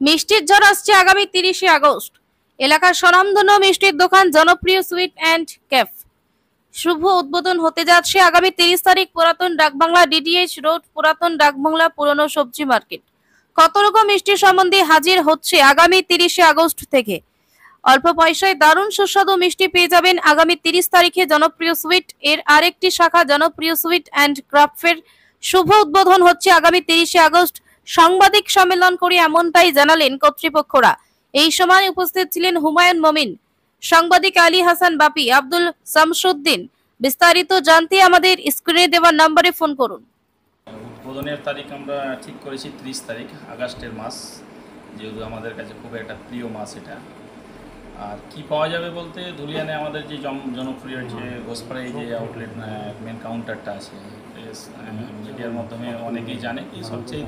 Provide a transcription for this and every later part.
মিষ্টির ঝড় আসছে আগামী 30শে আগস্ট। এলাকার স্বনামধন্য মিষ্টির দোকান জনপ্রিয় সুইট অ্যান্ড ক্যাফ শুভ উদ্বোধন হতে যাচ্ছে আগামী 30 তারিখ পুরাতন ডাকবাংলা ডিডিএইচ রোড, পুরাতন ডাকবাংলা পুরনো সবজি মার্কেট। কত রকম মিষ্টি সম্বন্ধে হাজির হচ্ছে আগামী 30শে আগস্ট থেকে। অল্প পয়সায় দারুণ সুস্বাদু মিষ্টি পেয়ে যাবেন আগামী 30 তারিখে জনপ্রিয় সুইট এর আরেকটি শাখা জনপ্রিয় সুইট অ্যান্ড ক্রাফটের শুভ উদ্বোধন হচ্ছে আগামী 30শে আগস্ট। সাংবাদিক সম্মেলন করে এমনটাই জানালেন কর্তৃপক্ষরা। এই সময় উপস্থিত ছিলেন হুমায়ুন মমিন, সাংবাদিক আলী হাসান বাপি, আব্দুল শামসুদ্দিন। বিস্তারিত জানতে আমাদের স্ক্রিনে দেওয়া নম্বরে ফোন করুন। উদ্বোধনের তারিখ আমরা ঠিক করেছি 30 তারিখ আগস্টের মাস, যেহেতু আমাদের কাছে খুব একটা প্রিয় মাস এটা। আর কি পাওয়া যাবে বলতে, ধুলিয়ানে আমাদের যে জনপ্রিয় যে ঘোষপাড়ায় যে আউটলেট মেন কাউন্টারটা আছে, মিডিয়ার মাধ্যমে অনেকেই জানে এই সবচেয়ে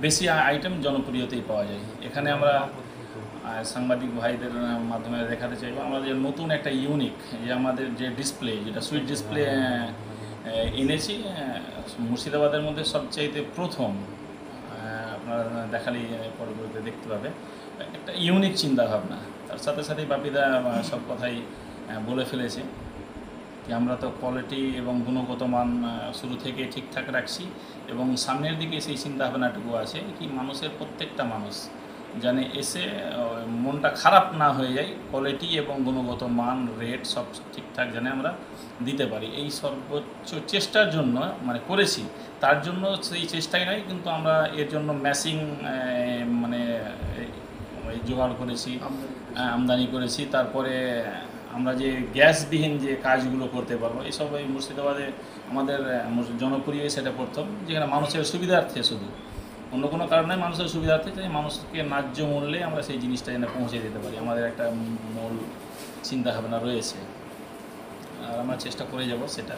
বেশি আইটেম জনপ্রিয়তেই পাওয়া যায়। এখানে আমরা সাংবাদিক ভাইদের মাধ্যমে দেখাতে চাইব আমরা যে নতুন একটা ইউনিক যে আমাদের যে ডিসপ্লে, যেটা সুইট ডিসপ্লে এনেছি মুর্শিদাবাদের মধ্যে সবচাইতে প্রথম। আপনারা দেখালেই পরবর্তীতে দেখতে পাবে একটা ইউনিক চিন্তাভাবনা। তার সাথে সাথেই বাপিদা সব কথাই বলে ফেলেছে যে আমরা তো কোয়ালিটি এবং গুণগত মান শুরু থেকে ঠিকঠাক রাখছি, এবং সামনের দিকে সেই চিন্তাভাবনাটুকু আছে কি মানুষের প্রত্যেকটা মানুষ জানে এসে মনটা খারাপ না হয়ে যায়, কোয়ালিটি এবং গুণগত মান রেট সব ঠিকঠাক জানে আমরা দিতে পারি। এই সর্বোচ্চ চেষ্টার জন্য মানে করেছি, তার জন্য সেই চেষ্টাই নয় কিন্তু আমরা এর জন্য ম্যাশিং মানে জোগাড় করেছি, আমদানি করেছি। তারপরে আমরা যে গ্যাসবিহীন যে কাজগুলো করতে পারবো এইসব এই মুর্শিদাবাদে আমাদের জনপ্রিয় সেটা প্রথম, যেখানে মানুষের সুবিধার্থে, শুধু অন্য কোনো কারণে মানুষের সুবিধার্থে যে মানুষকে ন্যায্য মূল্যে আমরা সেই জিনিসটা যেন পৌঁছে দিতে পারি, আমাদের একটা মূল চিন্তাভাবনা রয়েছে। আর আমরা চেষ্টা করে যাব সেটা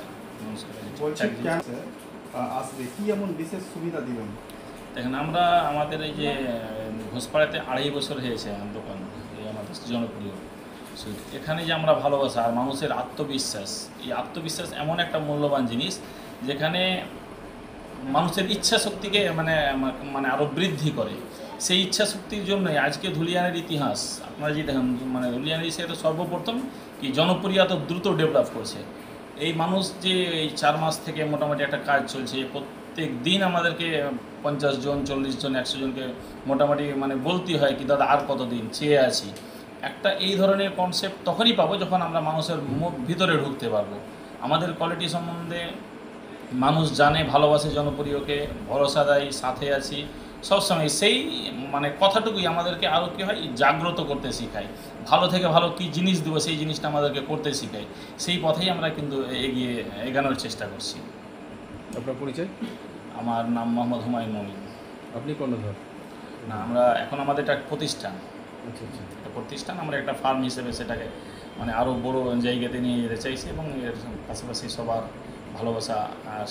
আসবে। কি এমন বিশেষ সুবিধা দিবেন? দেখেন, আমরা আমাদের এই যে ঘোষপাড়াতে 2.5 বছর হয়েছে দোকান, এই আমাদের জনপ্রিয় সুইট। এখানে যে আমরা ভালোবাসা আর মানুষের আত্মবিশ্বাস, এই আত্মবিশ্বাস এমন একটা মূল্যবান জিনিস যেখানে মানুষের ইচ্ছা শক্তিকে মানে আরও বৃদ্ধি করে। সেই ইচ্ছা শক্তির জন্যই আজকে ধুলিয়ানের ইতিহাস আপনারা যদি দেখেন, মানে ধুলিয়ানের সেটা সর্বপ্রথম কি জনপ্রিয়তা দ্রুত ডেভেলপ করছে। এই মানুষ যে এই 4 মাস থেকে মোটামুটি একটা কাজ চলছে, প্রত্যেক দিন আমাদেরকে 50 জন 40 জন 100 জনকে মোটামুটি মানে বলতে হয় কি দাদা আর কতদিন চেয়ে আছি। একটা এই ধরনের কনসেপ্ট তখনই পাবো যখন আমরা মানুষের ভিতরে ঢুকতে পারবো। আমাদের কোয়ালিটি সম্বন্ধে মানুষ জানে, ভালোবাসে, জনপ্রিয়কে ভরসা দেয়, সাথে আছি সবসময়। সেই মানে কথাটুকুই আমাদেরকে আরও কী হয় জাগ্রত করতে শেখায়। ভালো থেকে ভালো কী জিনিস দেবো সেই জিনিসটা আমাদেরকে করতে শেখায়। সেই পথেই আমরা কিন্তু এগানোর চেষ্টা করছি। আপনার পরিচয়? আমার নাম মোহাম্মদ হুমায়ুন মমিন। আপনি কর্ণধর? না, আমরা এখন আমাদের একটা প্রতিষ্ঠান, আচ্ছা আচ্ছা, একটা প্রতিষ্ঠান, আমরা একটা ফার্ম হিসেবে সেটাকে মানে আরও বড় জায়গাতে নিয়ে যেতে চাইছি, এবং এর পাশাপাশি সবার ভালোবাসা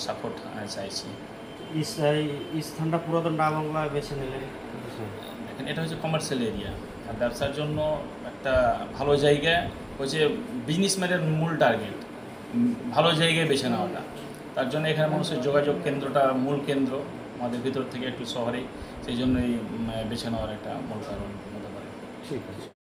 সাপোর্ট চাইছি। এই স্থানটা পুরাতন ডাকবাংলায় বেছে নিলেন? দেখেন, এটা হচ্ছে কমার্শিয়াল এরিয়া, আর ব্যবসার জন্য একটা ভালো জায়গা হচ্ছে বিজনেসম্যানের মূল টার্গেট ভালো জায়গায় বেছে নেওয়াটা। তার জন্য এখানে মানুষের যোগাযোগ কেন্দ্রটা মূল কেন্দ্র, আমাদের ভিতর থেকে একটু শহরে, সেই জন্যই বেছে নেওয়ার একটা মূল কারণ হতে পারে। ঠিক আছে।